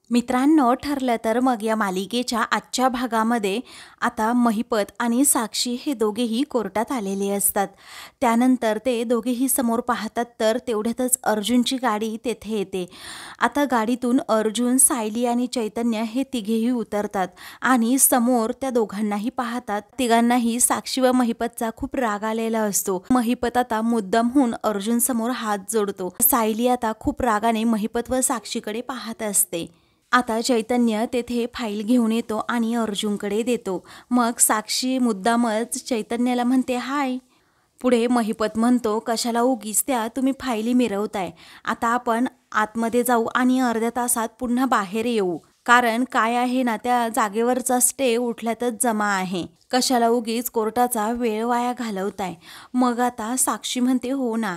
मित्रांनो, ठरलं तर मग या मालिकेच्या आजच्या भागामध्ये आता महिपत आणि साक्षी हे दोघेही कोर्टात आलेले असतात। त्यानंतर ते दोघेही समोर पाहतात तर तेवढ्यातच अर्जुनची गाडी तेथे येते। आता गाडीतून अर्जुन, सायली आणि चैतन्य हे तिघेही उतरतात आणि समोर त्या दोघांनाही पाहतात। तिघांनाही साक्षी व महिपतचा खूप राग आलेला असतो। महिपत आता मुद्दामहून अर्जुन समोर हात जोडतो। सायली आता खूप रागाने महिपत व साक्षीकडे पाहत असते। आता चैतन्य तेथे फाईल घेऊन येतो आणि अर्जुनकडे देतो। मग साक्षी मुद्दामच चैतन्याला म्हणते हाय। पुढे महिपत म्हणतो, कशाला उगीच त्या तुम्ही फाईली मिरवताय। आता आपण आतमध्ये जाऊ आणि अर्ध्या तासात पुन्हा बाहेर येऊ, कारण काय आहे ना, त्या जागेवरचा स्टे उठल्यातच जमा आहे। कशाला उगीच कोर्टाचा वेळ वाया घालवताय। मग आता साक्षी म्हणते, हो ना,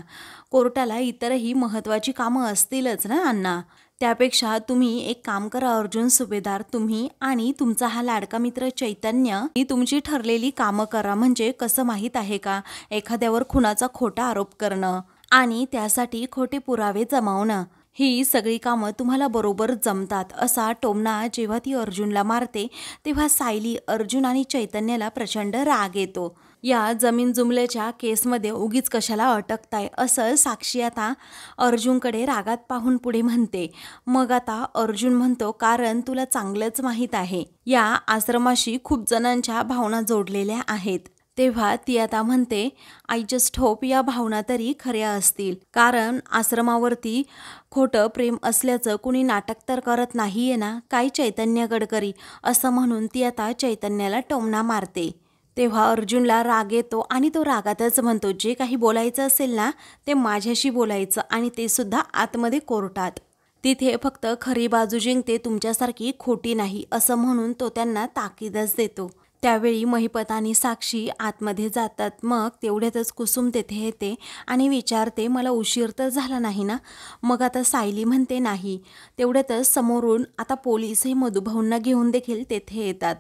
कोर्टाला इतरही महत्त्वाची कामं असतीलच ना अण्णा। त्यापेक्षा तुम्ही एक काम करा अर्जुन सुभेदार, तुम्ही आणि तुमचा हा लाडका मित्र चैतन्य ही तुमची ठरलेली कामं करा। म्हणजे कसं माहीत आहे का, एखाद्यावर खुनाचा खोटा आरोप करणं आणि त्यासाठी खोटे पुरावे जमावणं, ही सगळी कामं तुम्हाला बरोबर जमतात। असा टोमणा जेव्हा ती अर्जुनला मारते तेव्हा सायली, अर्जुन आणि चैतन्याला प्रचंड राग येतो। या जमीन जुमल्याच्या केसमध्ये उगीच कशाला अटकताय, असं साक्षी आता अर्जुनकडे रागात पाहून पुढे म्हणते। मग आता अर्जुन म्हणतो, कारण तुला चांगलंच माहीत आहे या आश्रमाशी खूप जणांच्या भावना जोडलेल्या आहेत। तेव्हा ती आता म्हणते, आय जस्ट होप या भावना तरी खऱ्या असतील, कारण आश्रमावरती खोटं प्रेम असल्याचं कुणी नाटक तर करत नाहीये ना, काय चैतन्य गडकरी, असं म्हणून ती आता चैतन्याला टोमणा मारते। तेव्हा अर्जुनला राग येतो आणि तो रागातच म्हणतो, जे काही बोलायचं असेल ना ते माझ्याशी बोलायचं, आणि ते सुद्धा आतमध्ये कोर्टात। तिथे फक्त खरी बाजू जिंकते, तुमच्यासारखी खोटी नाही, असं म्हणून तो त्यांना ताकीदच देतो। त्यावेळी महिपत आणि साक्षी आतमध्ये जातात। मग तेवढ्यातच कुसुम तेथे येते आणि विचारते, मला उशीर तर झाला नाही ना। मग आता सायली म्हणते नाही। तेवढ्यातच समोरून आता पोलीस हे मधुभाऊंना घेऊन देखील तेथे येतात।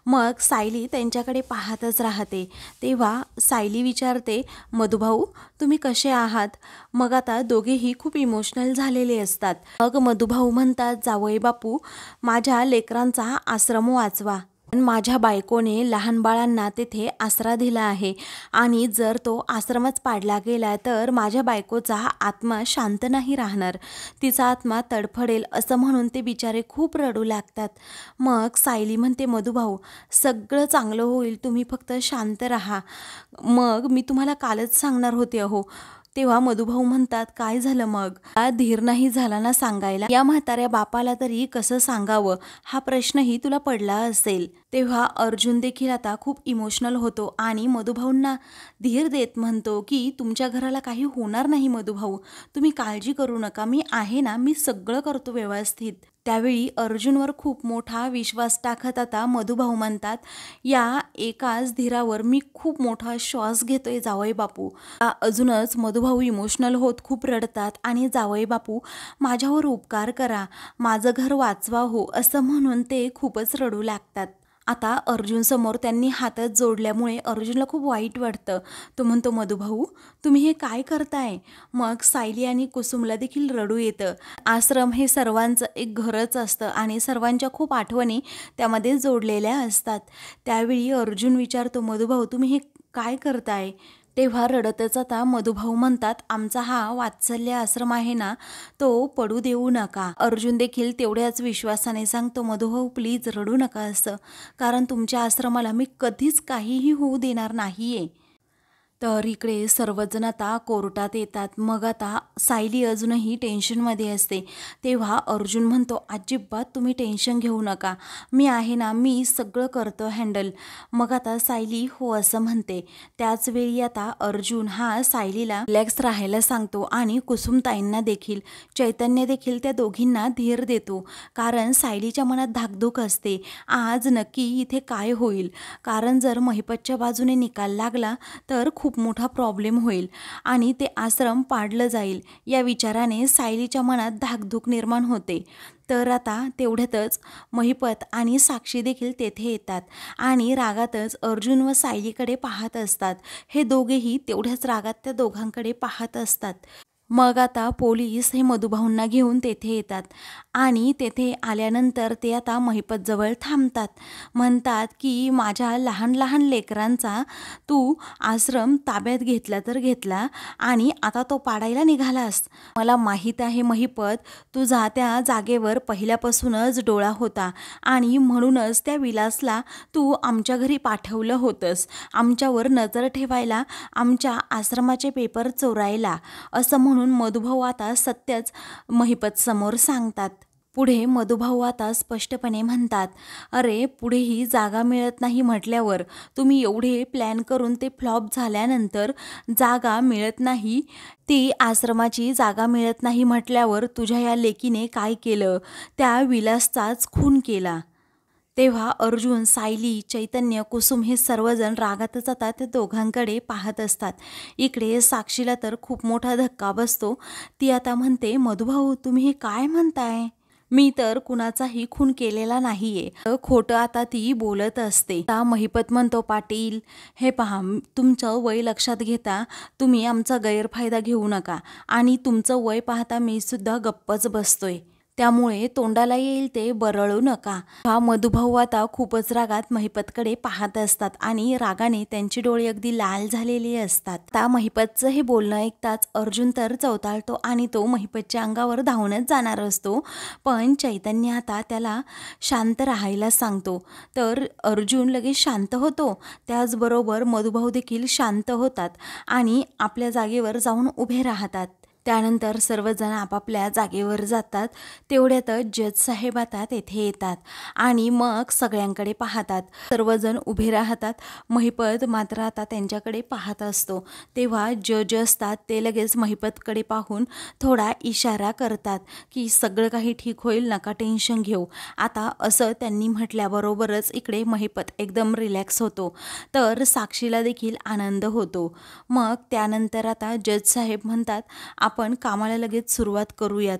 मग सायली त्यांच्याकडे पाहतच राहते। तेव्हा सायली विचारते, मधुभाऊ तुम्ही कसे आहात। मग आता दोघेही खूप इमोशनल झालेले असतात। मग मधुभाऊ म्हणतात, जावई बापू, माझ्या लेकरांचा आश्रम वाचवा। माझ्या बायकोने लहान बाळांना तेथे आसरा दिला आहे आणि जर तो आश्रमच पाडला गेला तर माझ्या बायकोचा आत्मा शांत नाही राहणार, तिचा आत्मा तडफडेल, असं म्हणून ते बिचारे खूप रडू लागतात। मग सायली म्हणते, मधुभाऊ सगळं चांगलं होईल, तुम्ही फक्त शांत राहा। मग मी तुम्हाला कालच सांगणार होते अहो। तेव्हा मधुभाऊ म्हणतात, काय झालं मग, धीर नाही झाला ना सांगायला, या म्हाताऱ्या बापाला तरी कसं सांगावं हा प्रश्नही तुला पडला असेल। तेव्हा अर्जुन देखील आता खूप इमोशनल होतो आणि मधुभाऊंना धीर देत म्हणतो की तुमच्या घराला काही होणार नाही मधुभाऊ, तुम्ही काळजी करू नका, मी आहे ना, मी सगळं करतो व्यवस्थित। त्यावेळी अर्जुनवर खूप मोठा विश्वास टाकत आता मधुभाऊ म्हणतात, या एकाच धीरावर मी खूप मोठा श्वास घेतोय जावई बापू। अजूनच मधुभाऊ इमोशनल होत खूप रडतात आणि जावई बापू माझ्यावर उपकार करा, माझं घर वाचवा हो, असं म्हणून ते खूपच रडू लागतात। आता अर्जुन समोर त्यांनी हातच जोडल्यामुळे अर्जुनला खूप वाईट वाटतं। तो म्हणतो, मधुभाऊ तुम्ही हे काय करताय। मग सायली आणि कुसुमला देखील रडू येतं। आश्रम हे सर्वांचं एक घरच असतं आणि सर्वांच्या खूप आठवणी त्यामध्ये जोडलेल्या असतात। त्यावेळी अर्जुन विचारतो, मधुभाऊ तुम्ही हे काय करताय। तेव्हा रडतच आता मधुभाऊ म्हणतात, आमचा हा वात्सल्य आश्रम आहे ना, तो पडू देऊ नका। अर्जुन देखील तेवढ्याच विश्वासाने सांगतो, मधुभाऊ प्लीज रडू नका असं, कारण तुमच्या आश्रमाला मी कधीच काहीही होऊ देणार नाहीये। तर इकडे सर्वजण आता कोर्टात येतात। मग आता सायली अजूनही टेन्शनमध्ये असते। तेव्हा अर्जुन म्हणतो, अजिबात तुम्ही टेन्शन घेऊ नका, मी आहे ना, मी सगळं करतो हँडल। मग आता सायली हो असं म्हणते। त्याच वेळी आता अर्जुन हा सायलीला रिलॅक्स राहायला सांगतो आणि कुसुमताईंना देखील, चैतन्य देखील त्या दोघींना धीर देतो, कारण सायलीच्या मनात धाकधूक असते, आज नक्की इथे काय होईल, कारण जर महिपतच्या बाजूने निकाल लागला तर खूप मोठा प्रॉब्लेम होईल आणि ते आश्रम पाडलं जाईल, या विचाराने सायलीच्या मनात धाकधूक निर्माण होते। तर आता तेवढ्यातच महिपत आणि साक्षी देखील तेथे येतात आणि रागातच अर्जुन व सायलीकडे पाहत असतात। हे दोघेही तेवढ्याच रागात त्या दोघांकडे पाहत असतात। मग आता पोलीस हे मधुभाऊंना घेऊन तेथे येतात आणि तेथे आल्यानंतर ते आता महिपतजवळ थांबतात. म्हणतात की माझ्या लहान लहान लेकरांचा तू आश्रम ताब्यात घेतला तर घेतला आणि आता तो पाडायला निघालास. मला माहीत आहे महिपत, तुझा त्या जागेवर पहिल्यापासूनच डोळा होता आणि म्हणूनच त्या विलासला तू आमच्या घरी पाठवलं होतंस, आमच्यावर नजर ठेवायला, आमच्या आश्रमाचे पेपर चोरायला, असं म्हणून मधुभाऊ आता सत्यच महिपत समोर सांगतात. पुढे मधुभाऊ आता स्पष्टपणे म्हणतात, अरे पुढे ही जागा मिळत नाही म्हटल्यावर, तुम्ही एवढे प्लॅन करून ते फ्लॉप झाल्यानंतर जागा मिळत नाही, ती आश्रमाची जागा मिळत नाही म्हटल्यावर तुझ्या या लेकीने काय केलं, त्या विलासचाच खून केला. तेव्हा अर्जुन, सायली, चैतन्य, कुसुम हे सर्वजण रागातच आता त्या दोघांकडे पाहत असतात. इकडे साक्षीला तर खूप मोठा धक्का बसतो. ती आता म्हणते, मधुभाऊ तुम्ही हे काय म्हणताय? मी तर कुणाचाही खून केलेला नाहीये. खोटं आता ती बोलत असते. आता महिपत म्हणतो, पाटील हे पहा, तुमचं वय लक्षात घेता तुम्ही आमचा गैरफायदा घेऊ नका आणि तुमचं वय पाहता मी सुद्धा गप्पच बसतोय, त्यामुळे तोंडाला येईल ते बरळू नका. हा मधुभाऊ आता खूपच रागात महिपतकडे पाहत असतात आणि रागाने त्यांची डोळे अगदी लाल झालेली असतात. आता महिपतचं हे बोलणं ऐकताच अर्जुन तर चवताळतो आणि तो महिपतच्या अंगावर धावूनच जाणार असतो. पण चैतन्य आता त्याला शांत राहायला सांगतो. तर अर्जुन लगेच शांत होतो. त्याचबरोबर मधुभाऊ देखील शांत होतात आणि आपल्या जागेवर जाऊन उभे राहतात. त्यानंतर सर्वजण आपापल्या जागेवर जातात. तेवढ्यातच जज साहेब आता तेथे येतात आणि मग सगळ्यांकडे पाहतात. सर्वजण उभे राहतात. महिपत मात्र आता त्यांच्याकडे पाहत असतो. तेव्हा जज असतात ते लगेच महिपतकडे पाहून थोडा इशारा करतात की सगळं काही ठीक होईल, नका टेन्शन घेऊ. आता असं त्यांनी म्हटल्याबरोबरच इकडे महिपत एकदम रिलॅक्स होतो. तर साक्षीला देखील आनंद होतो. मग त्यानंतर आता जज साहेब म्हणतात, आपण कामाला लगेच सुरुवात करूयात.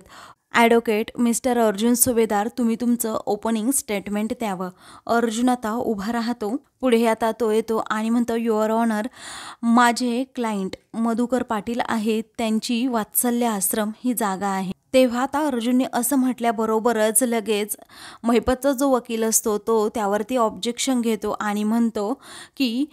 ॲडव्होकेट मिस्टर अर्जुन सुभेदार, तुम्ही तुमचं ओपनिंग स्टेटमेंट द्यावं. अर्जुन आता उभा राहतो. पुढे आता तो येतो आणि म्हणतो, युअर ऑनर, माझे क्लायंट मधुकर पाटील आहेत, त्यांची वात्सल्य आश्रम ही जागा आहे. तेव्हा आता अर्जुनने असं म्हटल्याबरोबरच लगेच महिपतचा जो वकील असतो तो त्यावरती ऑब्जेक्शन घेतो आणि म्हणतो की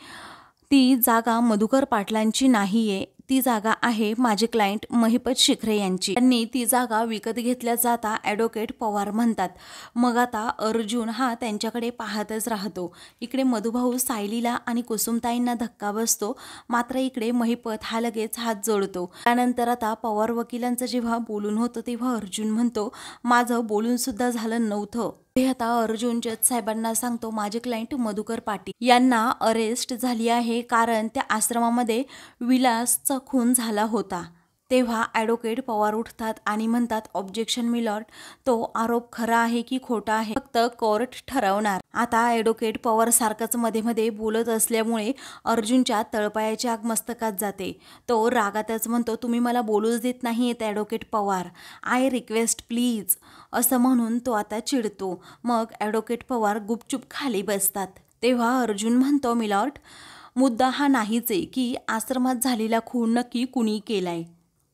ती जागा मधुकर पाटलांची नाहीये, ती जागा आहे माझे क्लायंट महिपत शिखरे यांची. त्यांनी ती जागा विकत घेतल्याचं आता ॲडव्होकेट पवार म्हणतात. मग आता अर्जुन हा त्यांच्याकडे पाहतच राहतो. इकडे मधुभाऊ सायलीला आणि कुसुमताईंना धक्का बसतो. मात्र इकडे महिपत हा लगेच हात जोडतो. त्यानंतर आता पवार वकिलांचं जेव्हा बोलून होतं तेव्हा अर्जुन म्हणतो, माझं बोलून सुद्धा झालं नव्हतं. हे आता अर्जुन जज साहेबांना सांगतो, माझे क्लायंट मधुकर पाटील यांना अरेस्ट झाली आहे कारण त्या आश्रमामध्ये विलासचा खून झाला होता. तेव्हा ॲडव्होकेट पवार उठतात आणि म्हणतात, ऑब्जेक्शन मिलॉर्ड, तो आरोप खरा आहे की खोटा आहे फक्त कोर्ट ठरवणार. आता ॲडव्होकेट पवार सारखंच मध्ये मध्ये बोलत असल्यामुळे अर्जुनच्या तळपायाची आग मस्तकात जाते. तो रागातच म्हणतो, तुम्ही मला बोलूच देत नाहीयेत advocate Pawar, I request please, असं म्हणून तो आता चिडतो. मग ॲडव्होकेट पवार गुपचूप खाली बसतात. तेव्हा अर्जुन म्हणतो, मिलॉर्ड, मुद्दा हा नाहीच आहे की आश्रमात झालेला खून नक्की कुणी केलाय.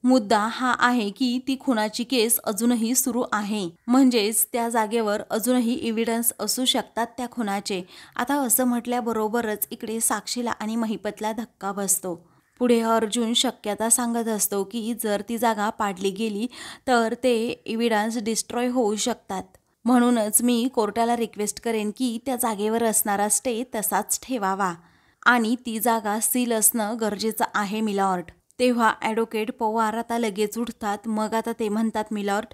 मुद्दा हा आहे की ती खुनाची केस अजूनही सुरू आहे, म्हणजेच त्या जागेवर अजूनही एव्हिडन्स असू शकतात त्या खुनाचे. आता असं म्हटल्याबरोबरच इकडे साक्षीला आणि महिपतला धक्का बसतो. पुढे अर्जुन शक्यता सांगत असतो की जर ती जागा पाडली गेली तर ते एव्हिडन्स डिस्ट्रॉय होऊ शकतात. म्हणूनच मी कोर्टाला रिक्वेस्ट करेन की त्या जागेवर असणारा स्टे तसाच ठेवावा आणि ती जागा सील असणं गरजेचं आहे मिलॉर्ड. तेव्हा ॲडव्होकेट पवार आता लगेच उठतात. मग आता ते म्हणतात, मिलॉर्ड,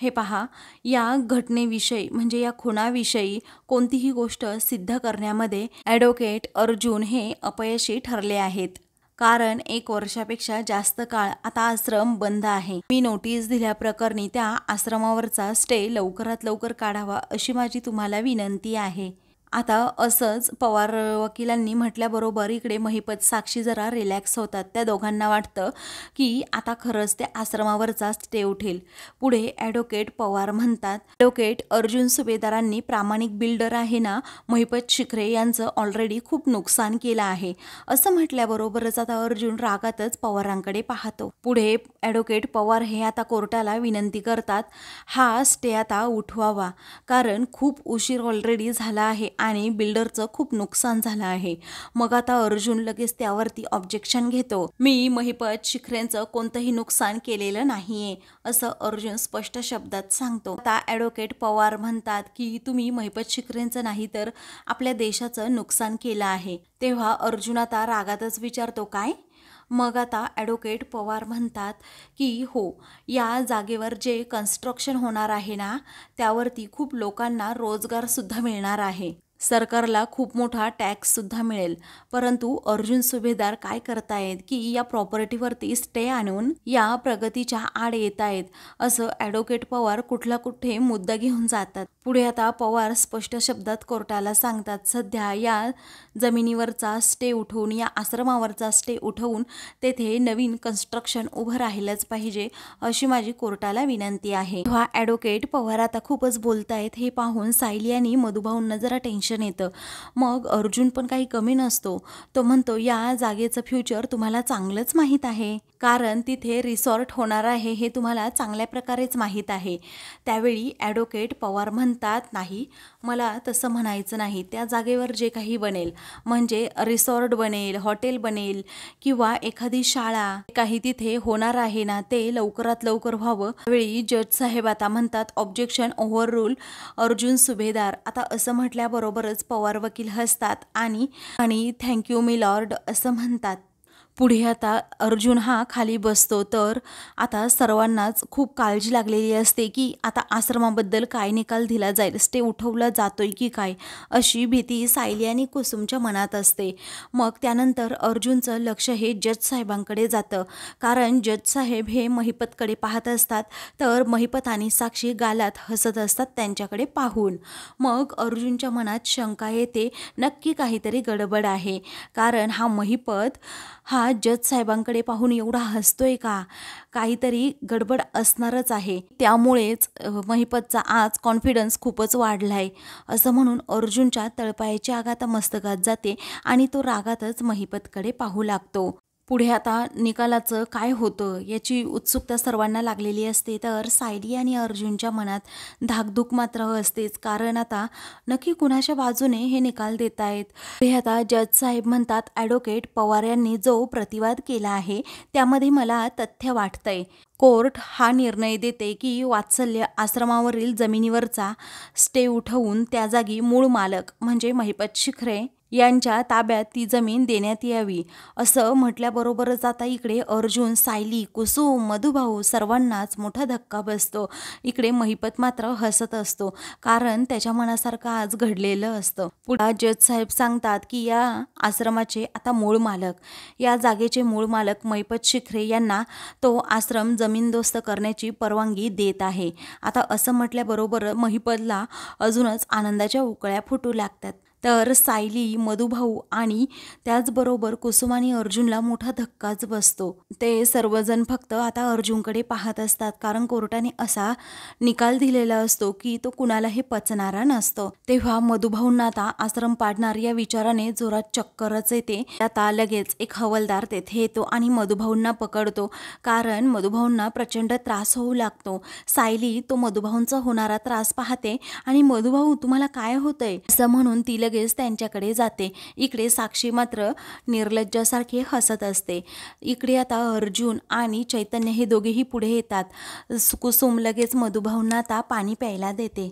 हे पहा, या घटनेविषयी म्हणजे या खुनाविषयी कोणतीही गोष्ट सिद्ध करण्यामध्ये ॲडव्होकेट अर्जुन हे अपयशी ठरले आहेत. कारण 1 वर्षापेक्षा जास्त काळ आता आश्रम बंद आहे. मी नोटीस दिल्याप्रकरणी त्या आश्रमावरचा स्टे लवकरात लवकर काढावा अशी माझी तुम्हाला विनंती आहे. आता असंच पवार वकिलांनी म्हटल्याबरोबर इकडे महिपत साक्षी जरा रिलॅक्स होतात. त्या दोघांना वाटतं की आता खरंच त्या आश्रमावरचा स्टे उठेल. पुढे ॲडव्होकेट पवार म्हणतात, ॲडव्होकेट अर्जुन सुभेदारांनी प्रामाणिक बिल्डर आहे ना महिपत शिखरे यांचं ऑलरेडी खूप नुकसान केलं आहे. असं म्हटल्याबरोबरच आता अर्जुन रागातच पवारांकडे पाहतो. पुढे ॲडव्होकेट पवार हे आता कोर्टाला विनंती करतात, हा स्टे आता उठवावा, कारण खूप उशीर ऑलरेडी झाला आहे आणि बिल्डरचं खूप नुकसान झालं आहे. मग आता अर्जुन लगेच त्यावरती ऑब्जेक्शन घेतो. मी महिपत शिखरेंचं कोणतंही नुकसान केलेलं नाहीये, असं अर्जुन स्पष्ट शब्दात सांगतो. आता ॲडव्होकेट पवार म्हणतात की तुम्ही महिपत शिखरेंचं नाही तर आपल्या देशाचं नुकसान केलं आहे. तेव्हा अर्जुन आता रागातच विचारतो, काय? मग आता ॲडव्होकेट पवार म्हणतात की हो, या जागेवर जे कन्स्ट्रक्शन होणार आहे ना त्यावरती खूप लोकांना रोजगारसुद्धा मिळणार आहे. सरकारला खूप मोठा टॅक्ससुद्धा मिळेल. परंतु अर्जुन सुभेदार काय करतायत की या प्रॉपर्टीवरती स्टे आणून या प्रगतीच्या आड येत आहेत, असं ॲडव्होकेट पवार कुठला कुठे मुद्दा घेऊन जातात. पुढे आता पवार स्पष्ट शब्दात कोर्टाला सांगतात, सध्या या जमिनीवरचा स्टे उठवून या आश्रमावरचा स्टे उठवून तेथे नवीन कन्स्ट्रक्शन उभं राहिलंच पाहिजे, अशी माझी कोर्टाला विनंती आहे. तेव्हा ॲडव्होकेट पवार आता खूपच बोलतायत हे पाहून सायली आणि मधुभाऊंना जरा टेन्शन येतं. मग अर्जुन पण काही कमी नसतो. तो म्हणतो, या जागेचं फ्युचर तुम्हाला चांगलंच माहीत आहे, कारण तिथे रिसॉर्ट होणार आहे हे तुम्हाला चांगल्या प्रकारेच माहीत आहे. त्यावेळी ॲडव्होकेट पवार म्हणतात, नाही, मला तसं म्हणायचं नाही. त्या जागेवर जे काही बनेल, म्हणजे रिसॉर्ट बनेल, हॉटेल बनेल किंवा एखादी शाळा काही तिथे होणार आहे ना ते लवकरात लवकर व्हावं. त्यावेळी जज साहेब आता म्हणतात, ऑब्जेक्शन ओव्हर रूल अर्जुन सुभेदार. आता असं म्हटल्याबरोबरच पवार वकील हसतात आणि थँक्यू मी लॉर्ड असं म्हणतात. पुढे आता अर्जुन हा खाली बसतो. तर आता सर्वांनाच खूप काळजी लागलेली असते की आता आश्रमाबद्दल काय निकाल दिला जाईल, स्टे उठवला जातोय की काय, अशी भीती सायली आणि कुसुमच्या मनात असते. मग त्यानंतर अर्जुनचं लक्ष हे जज साहेबांकडे जातं, कारण जज साहेब हे महिपतकडे पाहत असतात. तर महिपत आणि साक्षी गालात हसत असतात त्यांच्याकडे पाहून. मग अर्जुनच्या मनात शंका येते, नक्की काहीतरी गडबड आहे, कारण हा महिपत हा जज साहेबांकडे पाहून एवढा हसतोय का, काहीतरी गडबड असणारच आहे. त्यामुळेच महिपतचा आज कॉन्फिडन्स खूपच वाढलाय, असं म्हणून अर्जुनच्या तळपायाची आग आता मस्तकात जाते आणि तो रागातच महिपतकडे पाहू लागतो. पुढे आता निकालाचं काय होतं याची उत्सुकता सर्वांना लागलेली असते. तर सायली आणि अर्जुनच्या मनात धाकधूक मात्र असतेच, कारण आता नक्की कुणाच्या बाजूने हे निकाल देत आहेत. हे आता जज साहेब म्हणतात, ॲडव्होकेट पवार यांनी जो प्रतिवाद केला आहे त्यामध्ये मला तथ्य वाटतंय. कोर्ट हा निर्णय देते की वात्सल्य आश्रमावरील जमिनीवरचा स्टे उठवून त्या जागी मूळ मालक म्हणजे महिपत शिखरे यांच्या ताब्यात ती जमीन देण्यात यावी, असं म्हटल्याबरोबरच आता इकडे अर्जुन, सायली, कुसुम, मधुभाऊ सर्वांनाच मोठा धक्का बसतो. इकडे महिपत मात्र हसत असतो, कारण त्याच्या मनासारखं आज घडलेलं असतं. पुढे जज साहेब सांगतात की या आश्रमाचे आता मूळ मालक, या जागेचे मूळ मालक महिपत शिखरे यांना तो आश्रम जमीनदोस्त करण्याची परवानगी देत आहे. आता असं म्हटल्याबरोबर महिपतला अजूनच आनंदाच्या उकळ्या फुटू लागतात. तर सायली, मधुभाऊ आणि त्याचबरोबर कुसुम आणि अर्जुनला मोठा धक्काच बसतो. ते सर्वजण फक्त आता अर्जुनकडे पाहत असतात, कारण कोर्टाने असा निकाल दिलेला असतो की तो कुणालाही पचणारा नसतो. तेव्हा मधुभाऊंना आता आश्रम पाडणार या विचाराने जोरात चक्करच येते. आता लगेच एक हवालदार तेथे येतो आणि मधुभाऊंना पकडतो, कारण मधुभाऊंना प्रचंड त्रास होऊ लागतो. सायली तो मधुभाऊंचा होणारा त्रास पाहते आणि मधुभाऊ तुम्हाला काय होतंय असं म्हणून ती लगेच त्यांच्याकडे जाते. इकडे साक्षी मात्र निर्लज्जासारखी हसत असते. इकडे आता अर्जुन आणि चैतन्य हे दोघेही पुढे येतात. कुसुम लगेच मधुभाऊंना आता पाणी प्यायला देते.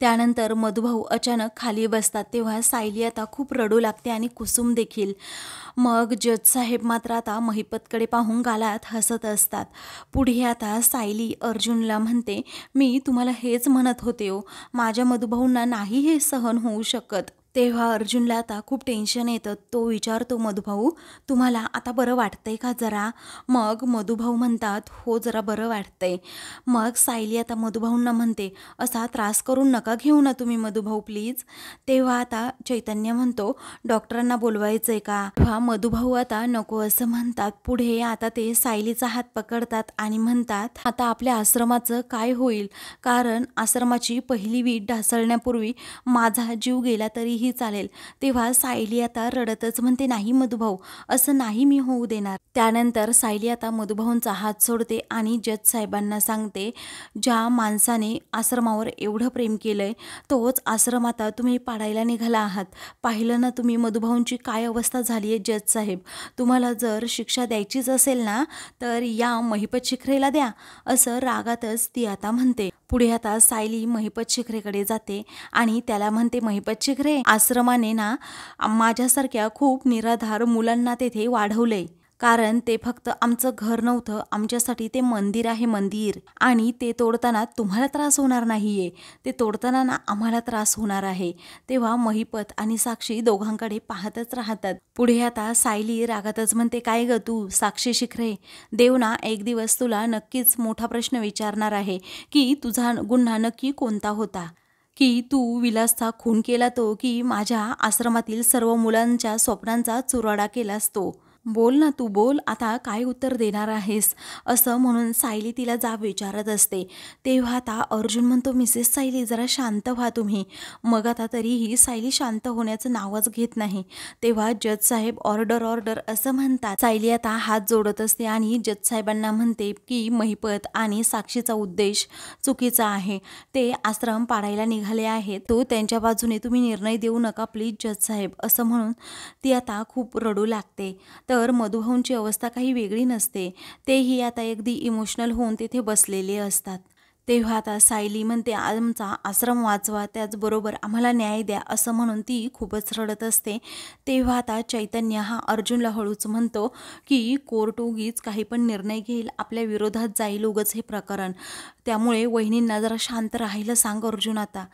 त्यानंतर मधुभाऊ अचानक खाली बसतात. तेव्हा सायली आता खूप रडू लागते आणि कुसुम देखील. मग जज साहेब मात्र आता महिपतकडे पाहून गालात हसत असतात. पुढे आता सायली अर्जुनला म्हणते, मी तुम्हाला हेच म्हणत होते हो, माझ्या मधुभाऊंना नाही हे सहन होऊ शकत. तेव्हा अर्जुनला आता खूप टेन्शन येतं. तो विचारतो, मधुभाऊ तुम्हाला आता बरं वाटतंय का जरा? मग मधुभाऊ म्हणतात, हो जरा बरं वाटतंय. मग सायली आता मधुभाऊंना म्हणते, असा त्रास करून नका घेऊ ना तुम्ही मधुभाऊ प्लीज. तेव्हा आता चैतन्य म्हणतो, डॉक्टरांना बोलवायचंय का? तेव्हा मधुभाऊ आता नको असं म्हणतात. पुढे आता ते सायलीचा हात पकडतात आणि म्हणतात, आता आपल्या आश्रमाचं काय होईल? कारण आश्रमाची पहिली वीट ढासळण्यापूर्वी माझा जीव गेला तरीही चालेल. तेव्हा सायली आता रडतच म्हणते, नाही मधुभाऊ असं नाही मी होऊ देणार. त्यानंतर सायली आता मधुभाऊंचा हात सोडते आणि जज साहेबांना सांगते, ज्या माणसाने आश्रमावर एवढं प्रेम केलंय तोच आश्रम आता तुम्ही पाडायला निघाला आहात. पाहिलं ना तुम्ही मधुभाऊंची काय अवस्था झाली आहे जज साहेब. तुम्हाला जर शिक्षा द्यायचीच असेल ना तर या महिपत शिखरेला द्या, असं रागातच ती आता म्हणते. पुढे आता सायली महिपत शिखरेकडे जाते आणि त्याला म्हणते, महिपत शिखरे, आश्रमाने ना माझ्यासारख्या खूप निराधार मुलांना तेथे वाढवलंय. कारण ते फक्त आमचं घर नव्हतं, आमच्यासाठी ते मंदिर आहे मंदिर. आणि ते तोडताना तुम्हाला त्रास होणार नाहीये, ते तोडताना ना आम्हाला त्रास होणार आहे. तेव्हा महिपत आणि साक्षी दोघांकडे पाहतच राहतात. पुढे आता सायली रागातच म्हणते, काय ग तू साक्षी शिखरे, देव ना एक दिवस तुला नक्कीच मोठा प्रश्न विचारणार आहे की तुझा गुन्हा नक्की कोणता होता, की तू विलासचा खून केला तो, की माझ्या आश्रमातील सर्व मुलांच्या स्वप्नांचा चुराडा केलास तो. बोल ना तू बोल, आता काय उत्तर देणार आहेस? असं म्हणून सायली तिला जाब विचारत असते. तेव्हा आता अर्जुन म्हणतो, मिसेस सायली जरा शांत व्हा तुम्ही. मग आता तरीही सायली शांत होण्याचं नावच घेत नाही. तेव्हा जज साहेब ऑर्डर ऑर्डर असं म्हणतात. सायली आता हात जोडत असते आणि जज साहेबांना म्हणते की महिपत आणि साक्षीचा उद्देश चुकीचा आहे. ते आश्रम पाडायला निघाले आहेत, तो त्यांच्या बाजूने तुम्ही निर्णय देऊ नका प्लीज जज साहेब. असं म्हणून ती आता खूप रडू लागते. तर मधुभाऊंची अवस्था काही वेगळी नसते, तेही आता अगदी इमोशनल होऊन तिथे बसलेले असतात. तेव्हा आता सायली म्हणते, आमचा आश्रम वाचवा, त्याचबरोबर आम्हाला न्याय द्या, असं म्हणून ती खूपच रडत असते. तेव्हा आता चैतन्य हा अर्जुनला हळूच म्हणतो की कोर्ट उगीच काही पण निर्णय घेईल, आपल्या विरोधात जाईल उगच हे प्रकरण, त्यामुळे वहिनींना जरा शांत राहायला सांग अर्जुन आता.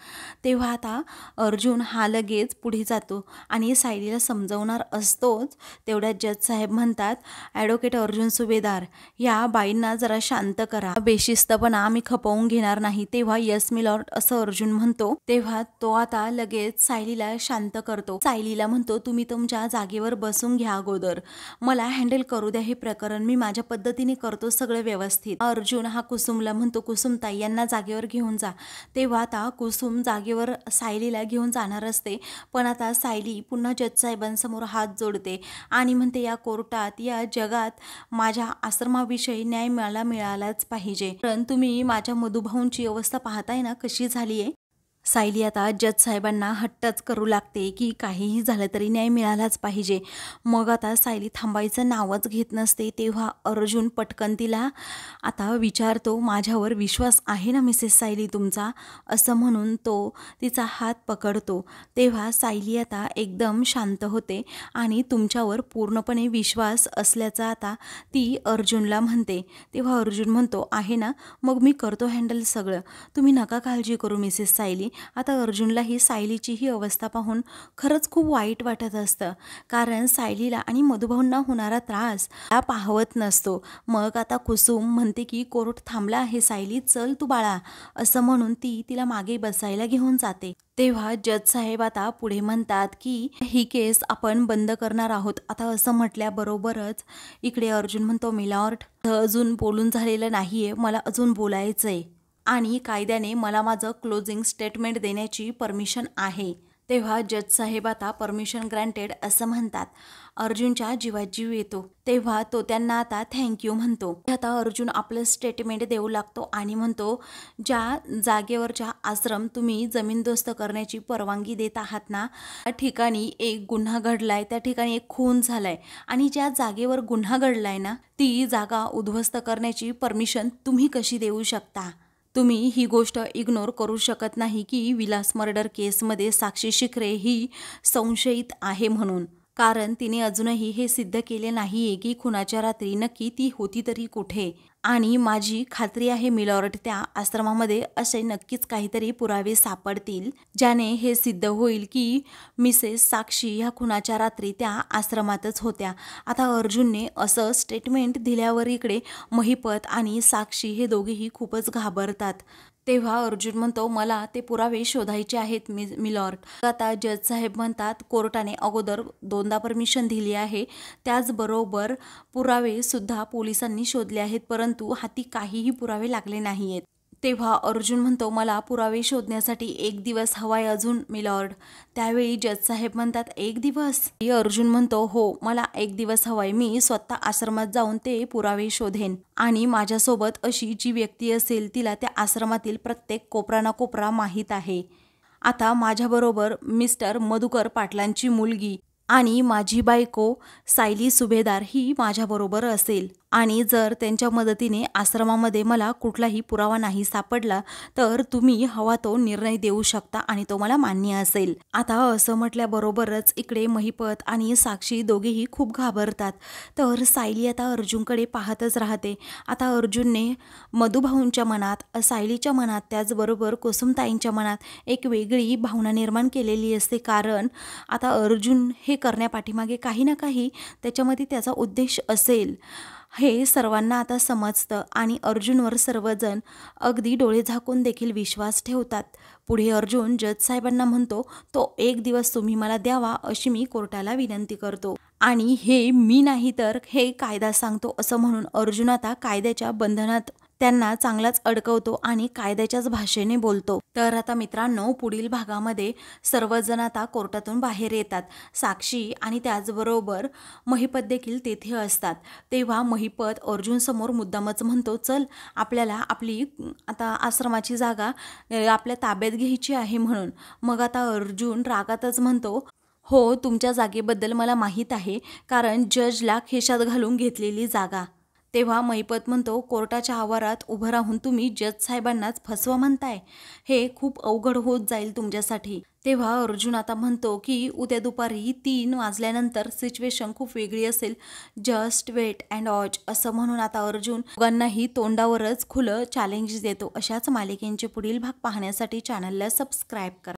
तेव्हा आता अर्जुन हा लगेच पुढे जातो आणि सायलीला समजवणार असतोच. तेवढ्यात जज साहेब म्हणतात, ॲडव्होकेट अर्जुन सुभेदार, या बाईंना जरा शांत करा, बेशिस्तपणा आम्ही खपवून घेणार नाही. तेव्हा यस मी लॉर्ड असं अर्जुन म्हणतो. तेव्हा तो आता लगेच सायलीला शांत करतो. सायलीला म्हणतो, तुम्ही तुमच्या जागेवर बसून घ्या अगोदर, मला हँडल करू द्या हे प्रकरण, मी माझ्या पद्धतीने करतो सगळं व्यवस्थित. अर्जुन हा कुसुमला म्हणतो, कुसुमताई यांना जागेवर घेऊन जा. तेव्हा आता कुसुम जागेवर सायलीला घेऊन जाणार असते, पण आता सायली पुन्हा जज साहेबांसमोर हात जोडते आणि म्हणते, या कोर्टात या जगात माझ्या आश्रमाविषयी न्याय मला मिळालाच पाहिजे. कारण तुम्ही माझ्या मधुभाऊंची अवस्था पाहताय ना कशी झाली आहे. सायली आता जज साहेबांना हट्टच करू लागते की काहीही झालं तरी न्याय मिळालाच पाहिजे. मग आता सायली थांबायचं नावच घेत नसते. तेव्हा अर्जुन पटकन तिला आता विचारतो, माझ्यावर विश्वास आहे ना मिसेस सायली तुमचा, असं म्हणून तो तिचा हात पकडतो. तेव्हा सायली आता एकदम शांत होते आणि तुमच्यावर पूर्णपणे विश्वास असल्याचा आता ती अर्जुनला म्हणते. तेव्हा अर्जुन म्हणतो, आहे ना, मग मी करतो हँडल सगळं, तुम्ही नका काळजी करू मिसेस सायली. आता अर्जुनला ही सायलीची ही अवस्था पाहून खरंच खूप वाईट वाटत असतं, कारण सायलीला आणि मधुभाऊंना होणारा त्रास त्या पाहवत नसतो. मग आता कुसुम म्हणते की कोर्ट थांबला आहे सायली, चल तू बाळा, असं म्हणून ती तिला मागे बसायला घेऊन जाते. तेव्हा जज साहेब आता पुढे म्हणतात की ही केस आपण बंद करणार आहोत. आता असं म्हटल्याबरोबरच इकडे अर्जुन म्हणतो, मिलॉर्ड अजून बोलून झालेलं नाहीये, मला अजून बोलायचंय आणि कायद्याने मला माझं क्लोजिंग स्टेटमेंट देण्याची परमिशन आहे. तेव्हा जज साहेब आता परमिशन ग्रँटेड असं म्हणतात. अर्जुनच्या जीवात जीव येतो. तेव्हा तो त्यांना आता थँक्यू म्हणतो. आता अर्जुन आपलं स्टेटमेंट देऊ लागतो आणि म्हणतो, ज्या जागेवरच्या आश्रम तुम्ही जमीनदोस्त करण्याची परवानगी देत आहात ना, त्या ठिकाणी एक गुन्हा घडलाय, त्या ठिकाणी एक खून झालाय आणि ज्या जागेवर गुन्हा घडलाय ना ती जागा उद्ध्वस्त करण्याची परमिशन तुम्ही कशी देऊ शकता? तुम्ही ही गोष्ट इग्नोर करू शकत नाही की विलास मर्डर केसमध्ये साक्षी शिखरे ही संशयित आहे म्हणून. कारण तिने अजूनही हे सिद्ध केले नाहीये की खुनाच्या रात्री नक्की ती होती तरी कुठे. आणि माझी खात्री आहे मिलॉर्ड, त्या आश्रमामध्ये असे नक्कीच काहीतरी पुरावे सापडतील ज्याने हे सिद्ध होईल की मिसेस साक्षी ह्या खुनाच्या रात्री त्या आश्रमातच होत्या. आता अर्जुनने असं स्टेटमेंट दिल्यावर इकडे महिपत आणि साक्षी हे दोघेही खूपच घाबरतात. तेव्हा अर्जुन म्हणतो, मला ते पुरावे शोधायचे आहेत मिलॉर्ड. आता जज साहेब म्हणतात, कोर्टाने अगोदर 2दा परमिशन दिली आहे, त्याचबरोबर पुरावे सुद्धा पोलिसांनी शोधले आहेत, परंतु हाती काहीही पुरावे लागले नाही आहेत. तेव्हा अर्जुन म्हणतो, मला पुरावे शोधण्यासाठी 1 दिवस हवाय अजून मिलॉर्ड. त्यावेळी जज साहेब म्हणतात, 1 दिवस? अर्जुन म्हणतो, हो, मला 1 दिवस हवाय. मी स्वतः आश्रमात जाऊन ते पुरावे शोधेन आणि माझ्यासोबत अशी जी व्यक्ती असेल तिला त्या आश्रमातील प्रत्येक कोपरा ना कोपरा माहीत आहे. आता माझ्याबरोबर मिस्टर मधुकर पाटलांची मुलगी आणि माझी बायको सायली सुभेदार ही माझ्याबरोबर असेल आणि जर त्यांच्या मदतीने आश्रमामध्ये मला कुठलाही पुरावा नाही सापडला तर तुम्ही हवा तो निर्णय देऊ शकता आणि तो मला मान्य असेल. आता असं म्हटल्याबरोबरच इकडे महिपत आणि साक्षी दोघेही खूप घाबरतात. तर सायली आता अर्जुनकडे पाहतच राहते. आता अर्जुनने मधुभाऊंच्या मनात, सायलीच्या मनात, त्याचबरोबर कुसुमताईंच्या मनात एक वेगळी भावना निर्माण केलेली असते. कारण आता अर्जुन हे करण्यापाठीमागे काही ना काही त्याच्यामध्ये त्याचा उद्देश असेल हे सर्वांना आता समजतं आणि अर्जुनवर सर्वजण अगदी डोळे झाकून देखील विश्वास ठेवतात. पुढे अर्जुन जज साहेबांना म्हणतो, तो 1 दिवस तुम्ही मला द्यावा अशी मी कोर्टाला विनंती करतो आणि हे मी नाही तर हे कायदा सांगतो असं म्हणून अर्जुन आता कायद्याच्या बंधनात त्यांना चांगलाच अडकवतो आणि कायद्याच्याच भाषेने बोलतो. तर आता मित्रांनो, पुढील भागामध्ये सर्वजण आता कोर्टातून बाहेर येतात. साक्षी आणि त्याचबरोबर महिपत देखील तेथे असतात. तेव्हा महिपत अर्जुन समोर मुद्दामच म्हणतो, चल आपल्याला आपली आता आश्रमाची जागा आपल्या ताब्यात घ्यायची आहे म्हणून. मग आता अर्जुन रागातच म्हणतो, हो, तुमच्या जागेबद्दल मला माहीत आहे, कारण जजला खिशात घालून घेतलेली जागा. तेव्हा महिपत म्हणतो, कोर्टाच्या आवारात उभं राहून तुम्ही जज साहेबांनाच फसवा म्हणताय, हे खूप अवघड होत जाईल तुमच्यासाठी. तेव्हा अर्जुन आता म्हणतो की उद्या दुपारी 3 वाजल्यानंतर सिच्युएशन खूप वेगळी असेल, जस्ट वेट अँड वॉच असं म्हणून आता अर्जुन दोघांनाही तोंडावरच खुलं चॅलेंज देतो. अशाच मालिकेंचे पुढील भाग पाहण्यासाठी चॅनलला सबस्क्राईब करा.